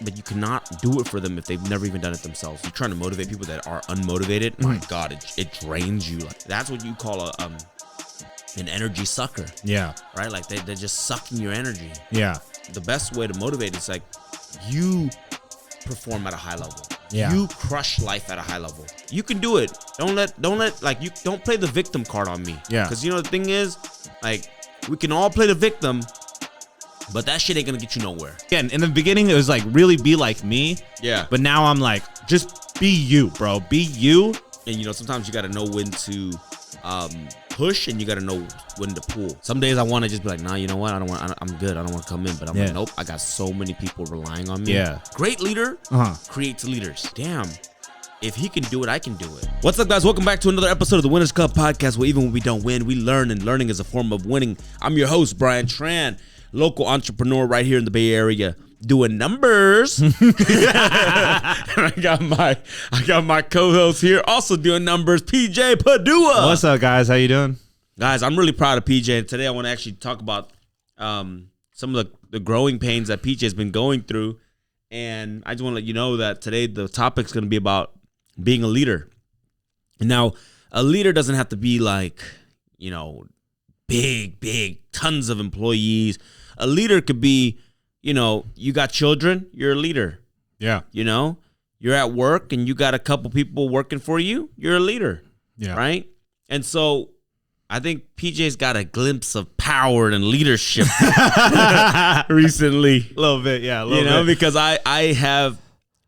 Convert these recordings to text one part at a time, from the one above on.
but you cannot do it for them if they've never even done it themselves. You're trying to motivate people that are unmotivated. My God, it drains you. Like, that's what you call an energy sucker. Yeah. Right? Like they're just sucking your energy. Yeah. The best way to motivate is like you perform at a high level. Yeah. You crush life at a high level. You can do it. Don't let like you don't play the victim card on me. Yeah. Because you know the thing is, like, we can all play the victim, but that shit ain't gonna get you nowhere. Again, in the beginning, it was like really be like me. Yeah. But now I'm like, just be you, bro. Be you. And you know, sometimes you gotta know when to push and you gotta know when to pull. Some days I want to just be like, nah, you know what? I'm good. I don't want to come in. But I'm like, nope. I got so many people relying on me. Yeah. Great leader creates leaders. Damn. If he can do it, I can do it. What's up, guys? Welcome back to another episode of the Winners Cup podcast, where even when we don't win, we learn, and learning is a form of winning. I'm your host, Brian Tran, local entrepreneur right here in the Bay Area, doing numbers. And I got my co-host here, also doing numbers, PJ Padua. What's up, guys? How you doing? Guys, I'm really proud of PJ, and today I want to actually talk about some of the growing pains that PJ has been going through. And I just want to let you know that today the topic's going to be about being a leader. Now, a leader doesn't have to be like, you know, big, tons of employees. A leader could be, you know, you got children, you're a leader. Yeah. You know, you're at work and you got a couple people working for you, you're a leader. Yeah. Right? And so I think PJ's got a glimpse of power and leadership recently. A little bit, yeah. You know, because I have,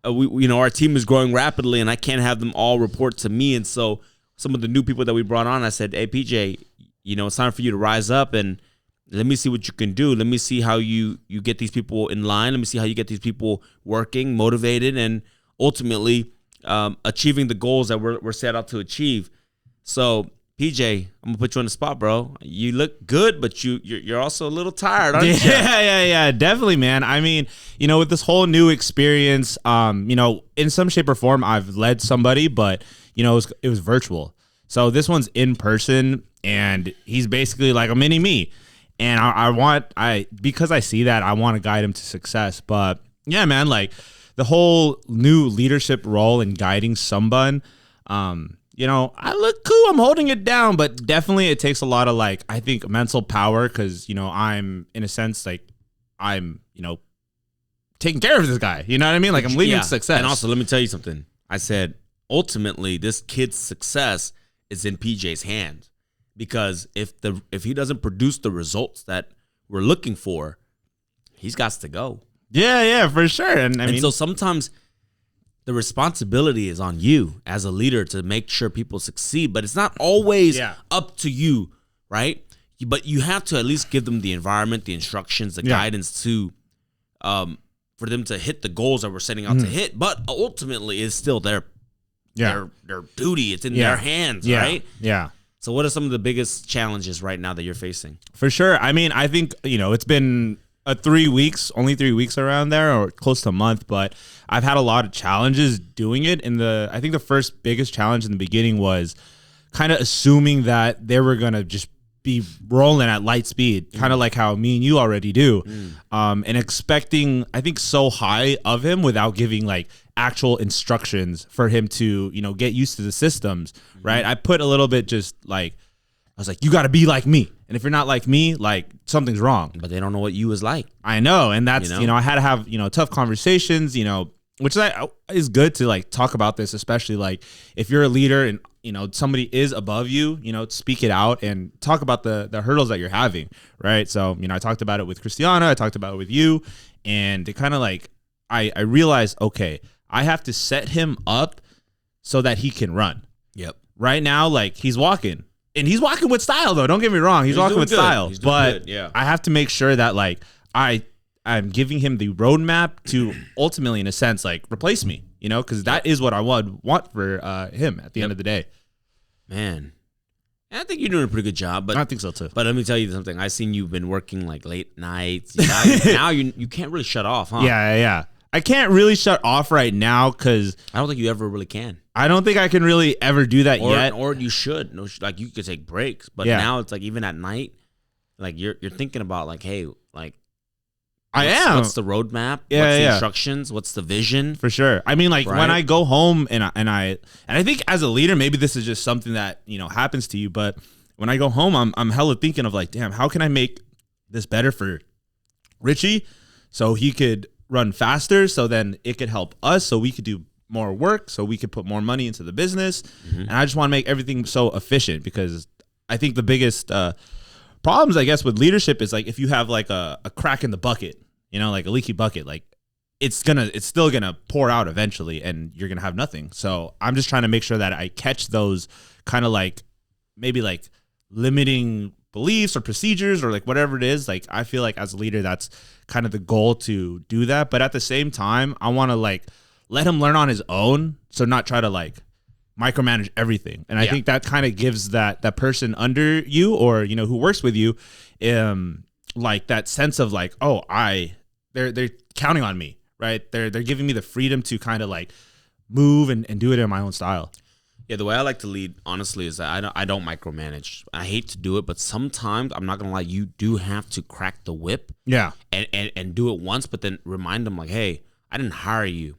our team is growing rapidly and I can't have them all report to me. And so some of the new people that we brought on, I said, hey, PJ, you know, it's time for you to rise up and let me see what you can do. Let me see how you get these people in line. Let me see how you get these people working, motivated, and ultimately achieving the goals that we're set out to achieve. So, PJ, I'm gonna put you on the spot, bro. You look good, but you're also a little tired, aren't you? Yeah, definitely, man. I mean, you know, with this whole new experience, you know, in some shape or form, I've led somebody, but you know, it was virtual. So this one's in person, and he's basically like a mini me. And because I see that, I want to guide him to success. But yeah, man, like the whole new leadership role in guiding someone, you know, I look cool. I'm holding it down, but definitely it takes a lot of like, I think, mental power because, you know, I'm in a sense like I'm, you know, taking care of this guy. You know what I mean? Like I'm leading to success. And also, let me tell you something. I said, ultimately, this kid's success is in PJ's hands because if he doesn't produce the results that we're looking for, he's got to go. Yeah, for sure. And I mean, so sometimes the responsibility is on you as a leader to make sure people succeed, but it's not always up to you, right? But you have to at least give them the environment, the instructions, the guidance to, for them to hit the goals that we're setting out to hit. But ultimately, it's still their duty. It's in their hands, right? Yeah. So what are some of the biggest challenges right now that you're facing? For sure. I mean, I think, you know, it's been only 3 weeks around there or close to a month, but I've had a lot of challenges doing it. I think the first biggest challenge in the beginning was kind of assuming that they were going to just be rolling at light speed, kind of like how me and you already do, and expecting, I think, so high of him without giving like actual instructions for him to, you know, get used to the systems, right? I put a little bit just like, I was like, you got to be like me. And if you're not like me, like something's wrong. But they don't know what you is like. I know. And that's, you know, I had to have, you know, tough conversations, you know, which is good to like talk about this, especially like if you're a leader and, you know, somebody is above you, you know, speak it out and talk about the hurdles that you're having. Right. So, you know, I talked about it with Christiana. I talked about it with you. And it kind of like, I realized, okay, I have to set him up so that he can run. Yep. Right now, like he's walking. And he's walking with style, though. Don't get me wrong. He's walking with style. But I have to make sure that, like, I'm giving him the roadmap to ultimately, in a sense, like, replace me, you know, because that is what I want for him at the end of the day. Man, I think you're doing a pretty good job. But I think so, too. But let me tell you something. I've seen you've been working, like, late nights. Now you can't really shut off, huh? Yeah. I can't really shut off right now because I don't think you ever really can. I don't think I can really ever do that yet. Or you should. No, like you could take breaks, but now it's like even at night, like you're thinking about like, hey, like I am. What's the roadmap? Yeah, what's the yeah. instructions? What's the vision? For sure. I mean, like Right? when I go home and I think as a leader, maybe this is just something that, you know, happens to you. But when I go home, I'm hella thinking of like, damn, how can I make this better for Richie so he could run faster, so then it could help us, so we could do more work, so we could put more money into the business. And I just want to make everything so efficient, because I think the biggest problems, I guess, with leadership is like if you have like a crack in the bucket, you know, like a leaky bucket, like it's still gonna pour out eventually, and you're gonna have nothing. So I'm just trying to make sure that I catch those kind of like maybe like limiting beliefs or procedures or like whatever it is. Like I feel like as a leader, that's kind of the goal, to do that. But at the same time, I want to like let him learn on his own, so not try to like micromanage everything. And I think that kind of gives that person under you, or, you know, who works with you, like that sense of like, oh, they're counting on me, right? They're giving me the freedom to kind of like move and do it in my own style. Yeah, the way I like to lead, honestly, is that I don't micromanage. I hate to do it, but sometimes, I'm not gonna lie, you do have to crack the whip. Yeah. And do it once, but then remind them like, hey, I didn't hire you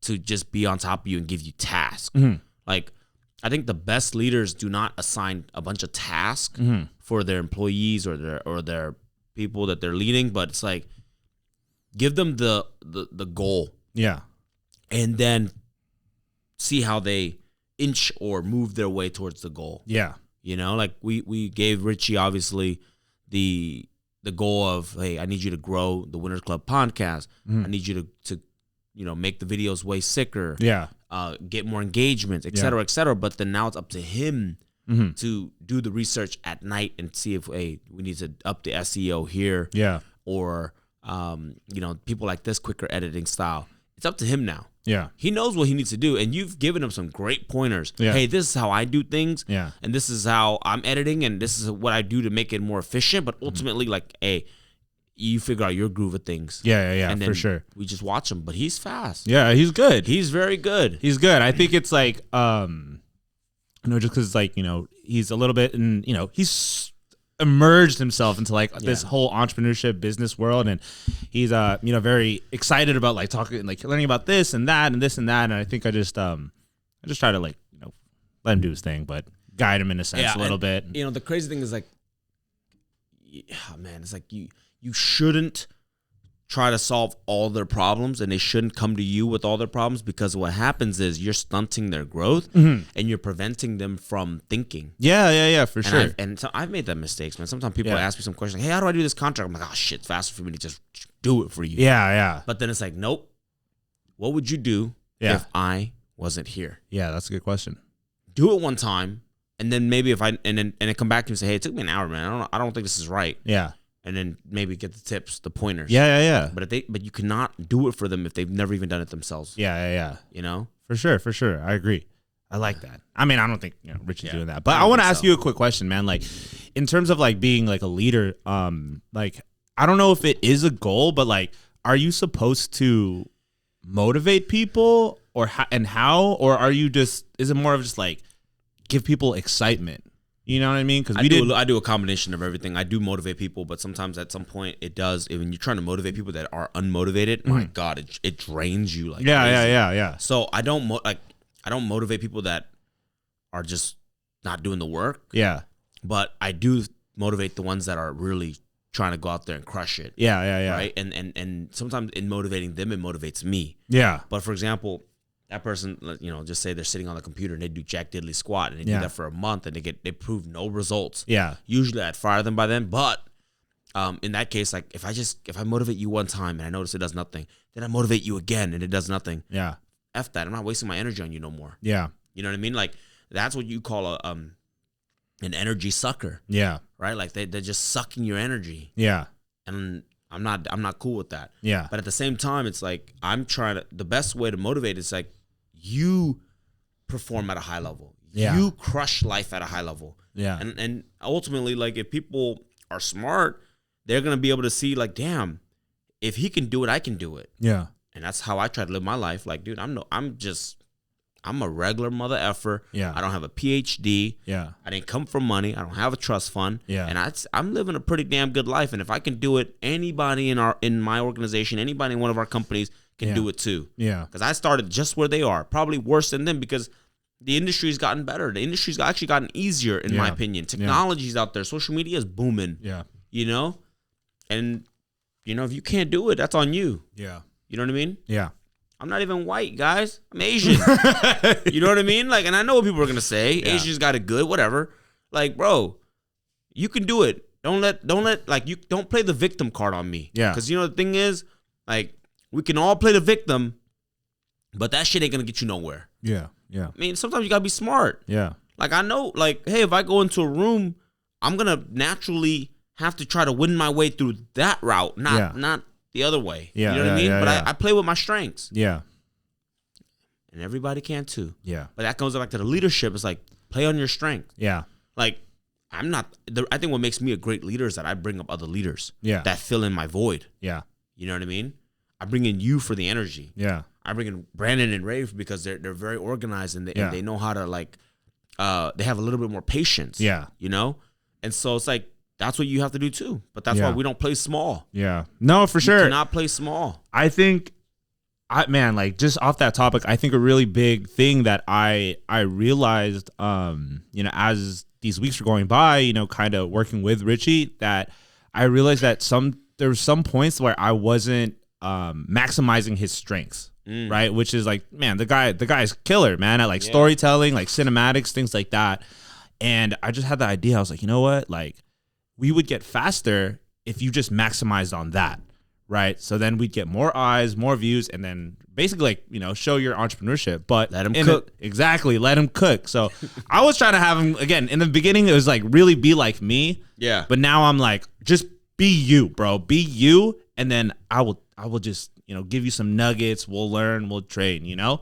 to just be on top of you and give you tasks. Like, I think the best leaders do not assign a bunch of tasks for their employees or their people that they're leading, but it's like, give them the goal. Yeah. And then see how they inch or move their way towards the goal. Yeah. You know, like we gave Richie obviously the goal of, hey, I need you to grow the Winners Club podcast. I need you to you know, make the videos way sicker. Yeah. Get more engagement, et cetera, et cetera. But then now it's up to him to do the research at night and see if, hey, we need to up the SEO here. Yeah. Or you know, people like this quicker editing style. It's up to him now. Yeah. He knows what he needs to do, and you've given him some great pointers. Yeah. Hey, this is how I do things. Yeah. And this is how I'm editing, and this is what I do to make it more efficient. But ultimately, like, hey, you figure out your groove of things. Yeah. And then For sure. we just watch him, but he's fast. Yeah. He's good. He's very good. He's good. I think it's like, you know, just because like, you know, he's a little bit, and, you know, he's emerged himself into like this whole entrepreneurship business world, and he's you know, very excited about like talking, like learning about this and that and this and that. And I think I just try to like, you know, let him do his thing, but guide him in a sense a little bit. You know, the crazy thing is like, man, it's like you shouldn't try to solve all their problems, and they shouldn't come to you with all their problems, because what happens is you're stunting their growth and you're preventing them from thinking. Yeah, for sure. I've made that mistakes, man. Sometimes people ask me some questions, like, hey, how do I do this contract? I'm like, oh shit, it's faster for me to just do it for you. Yeah. But then it's like, nope. What would you do if I wasn't here? Yeah, that's a good question. Do it one time, and then maybe if I and then come back to you and say, hey, it took me an hour, man. I don't think this is right. Yeah. And then maybe get the tips, the pointers. Yeah. But you cannot do it for them if they've never even done it themselves. Yeah. You know? For sure. I agree. I like that. I mean, I don't think, you know, Richard's doing that, but I want to ask you a quick question, man. Like, in terms of like being like a leader, like, I don't know if it is a goal, but like, are you supposed to motivate people, or how, or are you just, is it more of just like give people excitement? You know what I mean? Because I do a combination of everything. I do motivate people, but sometimes at some point it does. When you're trying to motivate people that are unmotivated, my God, it drains you like crazy. Yeah. So I don't motivate people that are just not doing the work. Yeah. But I do motivate the ones that are really trying to go out there and crush it. Yeah. Right. And sometimes in motivating them, it motivates me. Yeah. But for example, that person, you know, just say they're sitting on the computer and they do jack diddly squat, and they do that for a month, and they prove no results. Yeah. Usually I'd fire them by then. But in that case, like if I motivate you one time and I notice it does nothing, then I motivate you again and it does nothing. Yeah. F that. I'm not wasting my energy on you no more. Yeah. You know what I mean? Like that's what you call an energy sucker. Yeah. Right? Like they're just sucking your energy. Yeah. And I'm not cool with that. Yeah. But at the same time, it's like the best way to motivate is like you perform at a high level. Yeah. You crush life at a high level. Yeah. And ultimately, like if people are smart, they're gonna be able to see like, damn, if he can do it, I can do it. Yeah. And that's how I try to live my life. Like, dude, I'm I'm a regular mother effer. Yeah. I don't have a PhD. Yeah. I didn't come from money. I don't have a trust fund. Yeah. And I'm living a pretty damn good life. And if I can do it, anybody in my organization, anybody in one of our companies can do it too. Yeah. Because I started just where they are, probably worse than them because the industry's gotten better. The industry's actually gotten easier, in my opinion. Technology's out there. Social media is booming. Yeah. You know? And, you know, if you can't do it, that's on you. Yeah. You know what I mean? Yeah. I'm not even white, guys. I'm Asian. You know what I mean? Like, and I know what people are gonna say. Yeah. Asians got it good, whatever. Like, bro, you can do it. Don't let like you don't play the victim card on me. Yeah. Because you know the thing is, like, we can all play the victim, but that shit ain't gonna get you nowhere. Yeah. Yeah. I mean, sometimes you gotta be smart. Yeah. Like, I know, like, hey, if I go into a room, I'm gonna naturally have to try to win my way through that route, not the other way. Yeah, You know what I mean? yeah, But yeah. I play with my strengths. Yeah. And everybody can too. Yeah. But that goes back to the leadership. It's like, play on your strength. Yeah. Like, I think what makes me a great leader is that I bring up other leaders Yeah. that fill in my void. Yeah. You know what I mean? I bring in you for the energy. Yeah. I bring in Brandon and Rafe because they're very organized and Yeah. and they know how to, like, they have a little bit more patience. Yeah. You know? And so it's like, that's what you have to do too. But that's Yeah. why we don't play small. Yeah. No, for You sure. cannot play small. I think, like just off that topic, I think a really big thing that I realized, you know, as these weeks were going by, you know, kind of working with Richie, that I realized that there were some points where I wasn't maximizing his strengths, right? Which is like, man, the guy's killer, man, at like storytelling, like cinematics, things like that. And I just had the idea. I was like, you know what, like, we would get faster if you just maximized on that, right? So then we'd get more eyes, more views, and then basically, like, you know, show your entrepreneurship. But Let him cook. Exactly, let him cook. So I was trying to have him, again, in the beginning, it was like really be like me. Yeah. But now I'm like, just be you, bro. Be you, and then I will just, you know, give you some nuggets. We'll learn, we'll train, you know?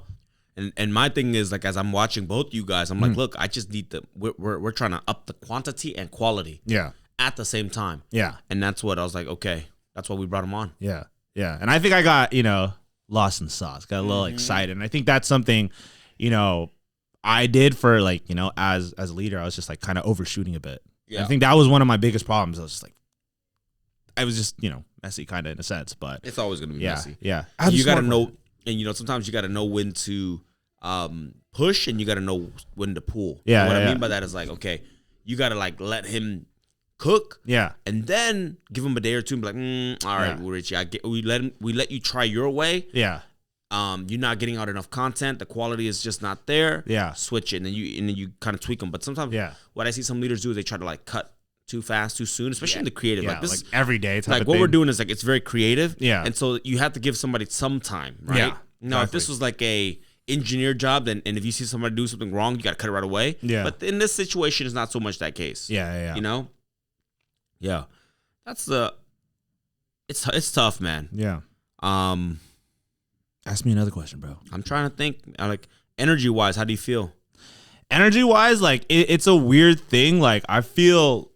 And my thing is, like, as I'm watching both you guys, I'm like, look, I just need we're trying to up the quantity and quality. Yeah. At the same time. Yeah. And that's what I was like, okay, that's why we brought him on. Yeah. Yeah. And I think I got, you know, lost in the sauce, got a little excited. And I think that's something, you know, I did for, like, you know, as a leader, I was just like kind of overshooting a bit. Yeah. And I think that was one of my biggest problems. I was just like, I was just, you know, messy kind of in a sense, but It's always going to be messy. Yeah. You got to know, and, you know, sometimes you got to know when to push and you got to know when to pull. Yeah. And what yeah, I mean by that is, like, okay, you got to, like, let him cook. Yeah. And then give him a day or two and be like, all right, Yeah. well, Richie, we let you try your way. Yeah. You're not getting out enough content. The quality is just not there. Yeah. Switch it, and then you kind of tweak them. But sometimes, what I see some leaders do is they try to, like, cut too fast, too soon, especially in the creative. Yeah. Like, this Like is, everyday type like, of what thing. we're doing is, like, it's very creative. Yeah. And so you have to give somebody some time, right? Yeah, Now, if exactly. this was like a engineer job, then, and if you see somebody do something wrong, you got to cut it right away. Yeah. But in this situation, it's not so much that case. Yeah. You know? Yeah. That's it's tough, man. Yeah. Um, Ask me another question, bro. I'm trying to think, like, energy wise, how do you feel? Energy wise, like, it's a weird thing. Like, I feel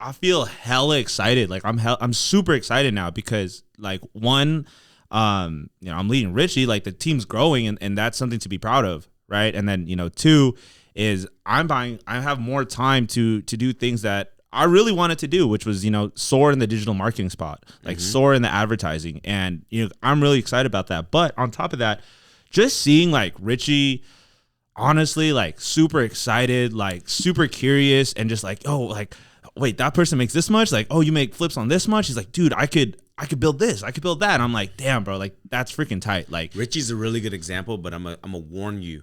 hella excited. Like, I'm super excited now because, like, one, you know, I'm leading Richie, like, the team's growing, and that's something to be proud of, right? And then, you know, two is I have more time to do things that I really wanted to do, which was, you know, soar in the digital marketing spot, like soar in the advertising. And, you know, I'm really excited about that. But on top of that, just seeing, like, Richie, honestly, like, super excited, like, super curious, and just like, oh, like, wait, that person makes this much? Like, oh, you make flips on this much? He's like, dude, I could build this, I could build that. And I'm like, damn, bro, like, that's freaking tight. Like, Richie's a really good example, but I'm gonna warn you.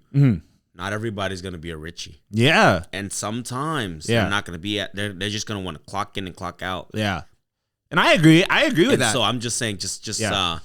Not everybody's gonna be a Richie. yeah, And sometimes Yeah. they're not gonna be they're just gonna want to clock in and clock out. yeah. And I agree with And that. so I'm just saying, just Yeah.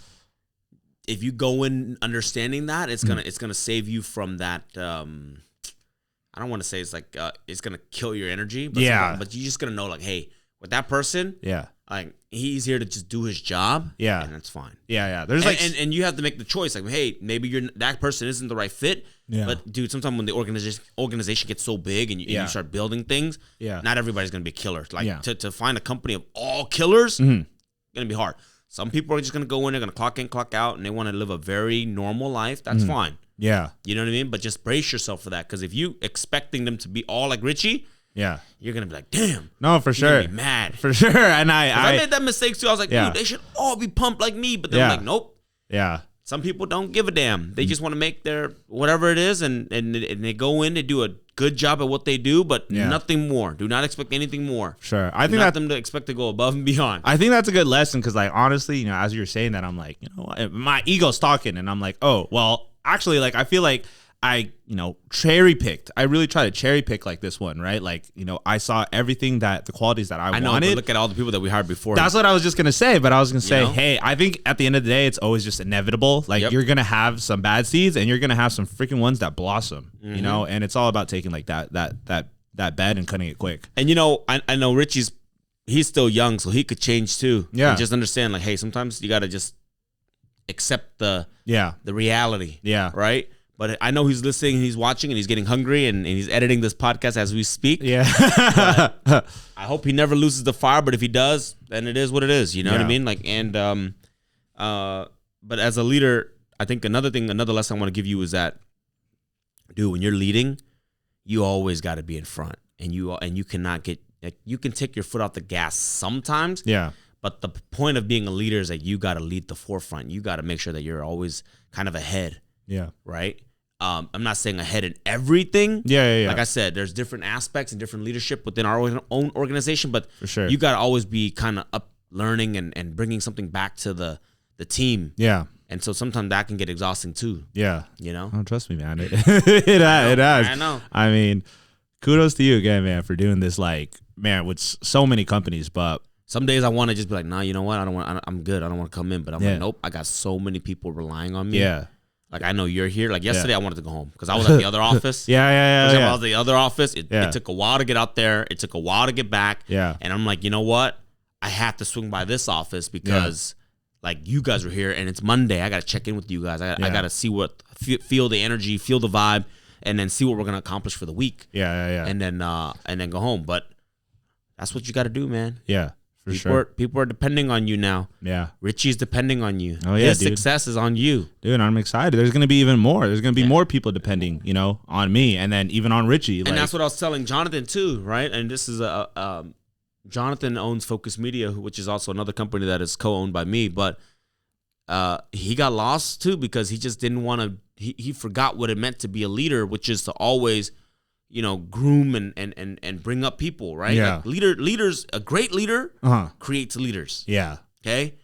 if you go in understanding that, it's gonna save you from that. I don't want to say it's like it's gonna kill your energy, but Yeah. but you're just gonna know, like, hey, with that person, yeah, like, he's here to just do his job, Yeah. and that's fine. yeah. There's And, like, and you have to make the choice, like, hey, maybe that person isn't the right fit. Yeah. But dude, sometimes when the organization gets so big and you start building things, Yeah. not everybody's gonna be a killer. Like, Yeah. to find a company of all killers, gonna be hard. Some people are just gonna go in, they're gonna clock in, clock out, and they want to live a very normal life. That's fine. Yeah. You know what I mean? But just brace yourself for that, because if you expecting them to be all like Richie, Yeah. you're gonna be like, damn. No, for You're sure. gonna be mad. For sure. And I made that mistake too. I was like, Yeah. dude, they should all be pumped like me. But they're like, nope. Yeah. Some people don't give a damn. They just want to make their whatever it is, and they go in, they do a good job at what they do, but nothing more. Do not expect anything more. Sure. I think not them to expect to go above and beyond. I think that's a good lesson, because like honestly, you know, as you're saying that, I'm like, you know what, my ego's talking, and I'm like, oh well, actually, like I feel like I, you know, cherry picked. I really try to cherry pick like this one, right? Like, you know, I saw everything that the qualities that I know, wanted. But look at all the people that we hired before. That's what I was just gonna say. But I was gonna say, You know? hey, I think at the end of the day, it's always just inevitable. Like you're gonna have some bad seeds, and you're gonna have some freaking ones that blossom. You know, and it's all about taking like that bed and cutting it quick. And you know, I know he's still young, so he could change too. Yeah. And just understand, like, hey, sometimes you gotta just accept the reality. Yeah. Right. But I know he's listening, and he's watching, and he's getting hungry, and he's editing this podcast as we speak. Yeah. I hope he never loses the fire, but if he does, then it is what it is. You know what I mean? Like, and but as a leader, I think another lesson I want to give you is that, dude, when you're leading, you always got to be in front, and you cannot get, like, you can take your foot off the gas sometimes. Yeah. But the point of being a leader is that you got to lead the forefront. You got to make sure that you're always kind of ahead. Yeah. Right. I'm not saying ahead in everything. Yeah. Like I said, there's different aspects and different leadership within our own organization, but for sure, you got to always be kind of up learning and bringing something back to the team. Yeah. And so sometimes that can get exhausting too. Yeah. You know? Oh, trust me, man. It has. I know. I mean, kudos to you again, man, for doing this, like, man, with so many companies. But some days I want to just be like, nah, you know what? I'm good. I don't want to come in. But I'm like, nope, I got so many people relying on me. Yeah. Like, I know you're here. Like, yesterday I wanted to go home because I was at the other office. Yeah. I was at the other office. It took a while to get out there. It took a while to get back. Yeah. And I'm like, you know what? I have to swing by this office because, like, you guys are here and it's Monday. I got to check in with you guys. I got to see feel the energy, feel the vibe, and then see what we're going to accomplish for the week. Yeah. And then go home. But that's what you got to do, man. Yeah. For sure. People are depending on you now. Yeah. Richie's depending on you. Oh, yeah, His dude. success is on you. Dude, I'm excited. There's going to be even more. There's going to be more people depending, you know, on me, and then even on Richie. And that's what I was telling Jonathan too, right? And this is Jonathan owns Focus Media, which is also another company that is co-owned by me, but he got lost too because he just didn't want to, he forgot what it meant to be a leader, which is to always, you know, groom and bring up people, right? Yeah. Like leaders, a great leader creates leaders. Yeah. Okay.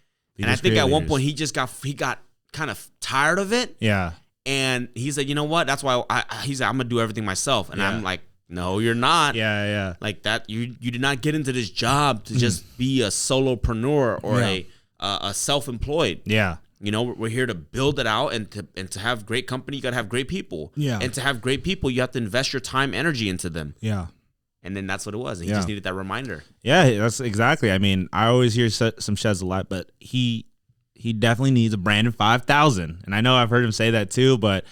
And I think at one point he got kind of tired of it. Yeah. And he said, you know what? That's why he said, I'm gonna do everything myself. And I'm like, no, you're not. Yeah. Like that, you did not get into this job to just be a solopreneur or a self-employed. Yeah. You know, we're here to build it out and to have great company, you got to have great people. Yeah. And to have great people, you have to invest your time, energy into them. Yeah. And then that's what it was. And he just needed that reminder. Yeah, that's exactly. I mean, I always hear some sheds a lot, but he definitely needs a Brandon 5000. And I know I've heard him say that too, but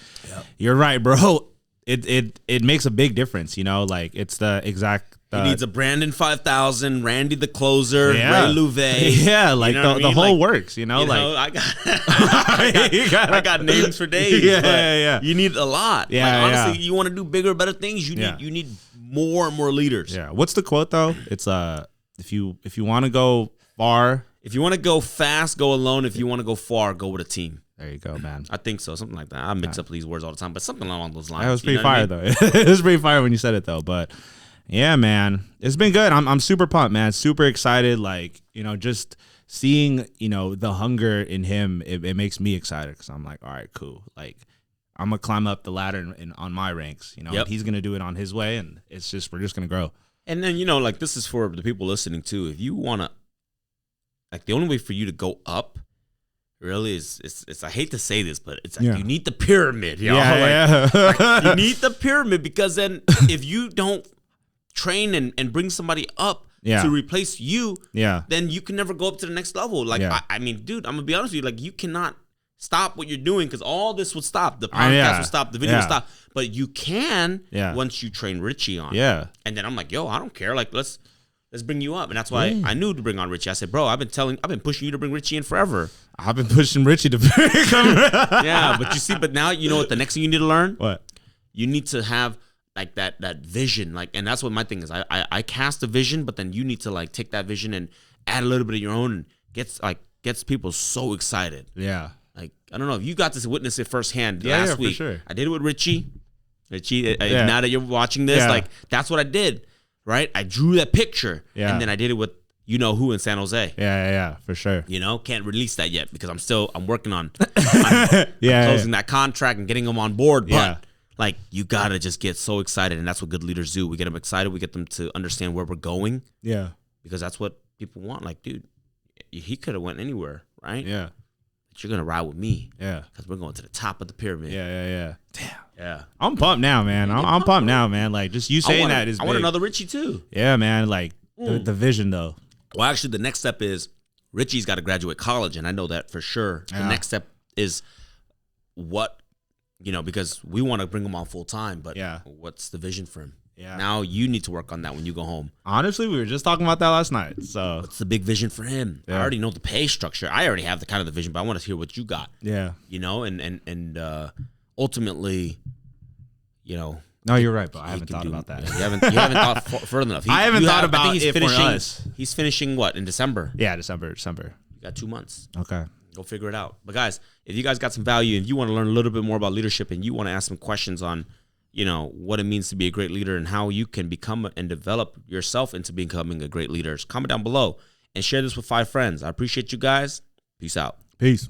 you're right, bro. It makes a big difference, you know, like it's the exact. He needs a Brandon 5000, Randy the closer, Ray Yeah, like the whole works, you know. I got names for days. Yeah. You need a lot. Yeah, like, honestly, you want to do bigger, better things. You need more and more leaders. Yeah. What's the quote though? It's if you want to go far, if you want to go fast, go alone. If you want to go far, go with a team. There you go, man. I think so, something like that. I mix up these words all the time, but something along those lines. That was pretty fire though. It was pretty fire when you said it though, but. Yeah, man, it's been good. I'm super pumped, man. Super excited. Like, you know, just seeing, you know, the hunger in him, it makes me excited because I'm like, all right, cool. Like, I'm gonna climb up the ladder on my ranks. You know, and he's gonna do it on his way, and we're just gonna grow. And then, you know, like, this is for the people listening too. If you wanna, like, the only way for you to go up, really is it's I hate to say this, but it's like you need the pyramid. You know? Like, you need the pyramid because then if you don't train and bring somebody up to replace you, then you can never go up to the next level. Like, I mean, dude, I'm gonna be honest with you, like, you cannot stop what you're doing because all this would stop. The podcast would stop, the video would stop. But you can once you train Richie on. Yeah. And then I'm like, yo, I don't care. Like, let's let's bring you up. And that's why I knew to bring on Richie. I said, bro, I've been pushing you to bring Richie in forever. I've been pushing Richie to come. Yeah, but you see, but now you know what the next thing you need to learn? What? You need to have like that vision. Like, and that's what my thing is. I cast a vision, but then you need to like take that vision and add a little bit of your own and gets people so excited. Yeah. Like, I don't know if you got to witness it firsthand Yeah, last week. for sure. I did it with Richie. Now that you're watching this, like that's what I did, right? I drew that picture, and then I did it with you know who in San Jose. Yeah, for sure. You know, can't release that yet because I'm working on closing that contract and getting them on board. But like, you gotta just get so excited, and that's what good leaders do. We get them excited. We get them to understand where we're going. Yeah, because that's what people want. Like, dude, he could have went anywhere, right? Yeah. You're gonna ride with me, because we're going to the top of the pyramid. Yeah. Damn. Yeah. I'm pumped now, man. I'm pumped now, man. Like, just you saying that is. I want another Richie too. Yeah, man. Like the vision though. Well, actually, the next step is Richie's got to graduate college, and I know that for sure. The next step is what, because we want to bring him on full time, but what's the vision for him? Yeah. Now you need to work on that when you go home. Honestly, we were just talking about that last night. So what's the big vision for him? I already know the pay structure. I already have the kind of the vision, but I want to hear what you got. Yeah. And ultimately, No, you're right, but I haven't thought about that. You haven't thought further enough. I haven't thought about it for us. He's finishing what, in December? Yeah, December. You got 2 months. Okay. Go figure it out. But guys, if you guys got some value and you want to learn a little bit more about leadership and you want to ask some questions on what it means to be a great leader and how you can become and develop yourself into becoming a great leader, comment down below and share this with 5 friends. I appreciate you guys. Peace out. Peace.